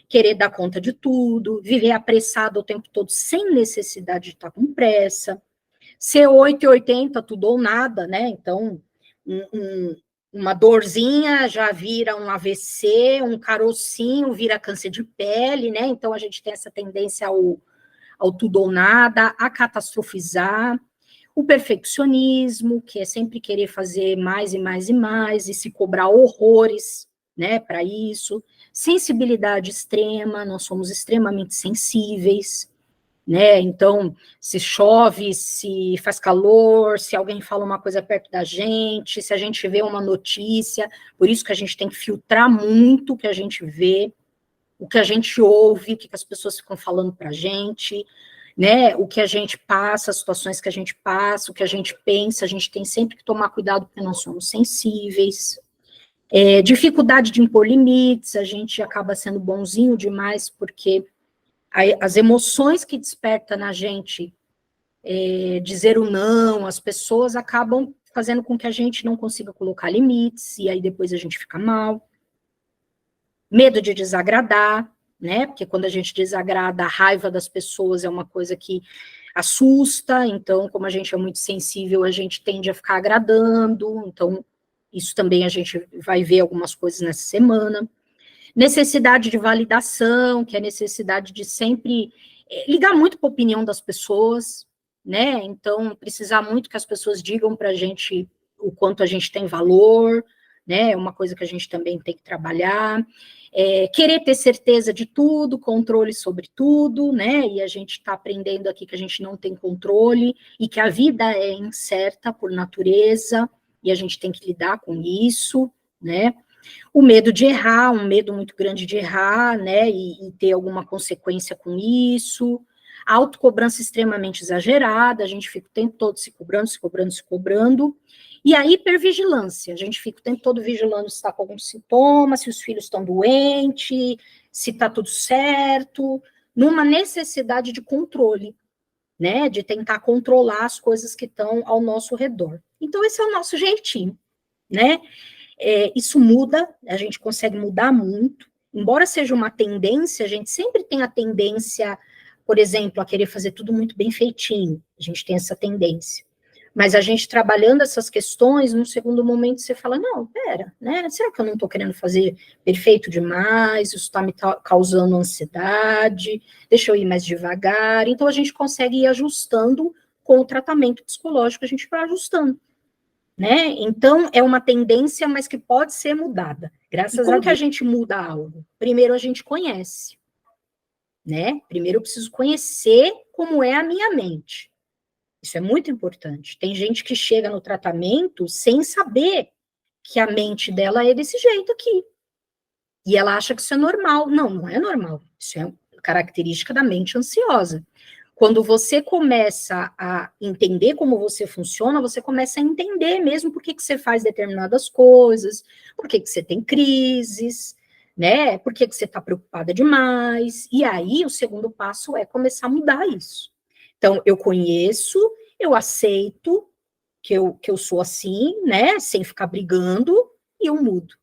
querer dar conta de tudo, viver apressado o tempo todo sem necessidade de estar com pressa, ser 8,80 tudo ou nada, né? Então, uma dorzinha já vira um AVC, um carocinho vira câncer de pele, né? Então, a gente tem essa tendência ao tudo ou nada, a catastrofizar, o perfeccionismo, que é sempre querer fazer mais e mais e mais, e se cobrar horrores, né, para isso, sensibilidade extrema, nós somos extremamente sensíveis, né, então, se chove, se faz calor, se alguém fala uma coisa perto da gente, se a gente vê uma notícia, por isso que a gente tem que filtrar muito o que a gente vê, o que a gente ouve, o que as pessoas ficam falando para a gente, né, o que a gente passa, as situações que a gente passa, o que a gente pensa, a gente tem sempre que tomar cuidado porque nós somos sensíveis. Dificuldade de impor limites, a gente acaba sendo bonzinho demais porque as emoções que desperta na gente dizer o não, as pessoas acabam fazendo com que a gente não consiga colocar limites, e aí depois a gente fica mal. Medo de desagradar, né? Porque quando a gente desagrada, a raiva das pessoas é uma coisa que assusta, então, como a gente é muito sensível, a gente tende a ficar agradando, então, isso também a gente vai ver algumas coisas nessa semana. Necessidade de validação, que é a necessidade de sempre ligar muito para a opinião das pessoas, né? Então, precisar muito que as pessoas digam para a gente o quanto a gente tem valor, né? É uma coisa que a gente também tem que trabalhar. Querer ter certeza de tudo, controle sobre tudo, né? E a gente está aprendendo aqui que a gente não tem controle e que a vida é incerta por natureza e a gente tem que lidar com isso, né? O medo de errar, um medo muito grande de errar, né, e ter alguma consequência com isso, a autocobrança extremamente exagerada, a gente fica o tempo todo se cobrando, se cobrando, se cobrando, e a hipervigilância, a gente fica o tempo todo vigilando se está com algum sintoma, se os filhos estão doentes, se está tudo certo, numa necessidade de controle, né, de tentar controlar as coisas que estão ao nosso redor. Então, esse é o nosso jeitinho, né? Isso muda, a gente consegue mudar muito, embora seja uma tendência, a gente sempre tem a tendência, por exemplo, a querer fazer tudo muito bem feitinho, a gente tem essa tendência, mas a gente trabalhando essas questões, num segundo momento você fala, não, pera, né, será que eu não estou querendo fazer perfeito demais, isso está me causando ansiedade, deixa eu ir mais devagar, então a gente consegue ir ajustando com o tratamento psicológico, a gente vai ajustando. Né? Então, é uma tendência, mas que pode ser mudada. Graças a que a gente muda algo. Primeiro, a gente conhece. Né? Primeiro, eu preciso conhecer como é a minha mente. Isso é muito importante. Tem gente que chega no tratamento sem saber que a mente dela é desse jeito aqui. E ela acha que isso é normal. Não, não é normal. Isso é característica da mente ansiosa. Quando você começa a entender como você funciona, você começa a entender mesmo por que você faz determinadas coisas, por que você tem crises, né? Por que você está preocupada demais. E aí, o segundo passo é começar a mudar isso. Então, eu conheço, eu aceito que eu sou assim, né? Sem ficar brigando, e eu mudo.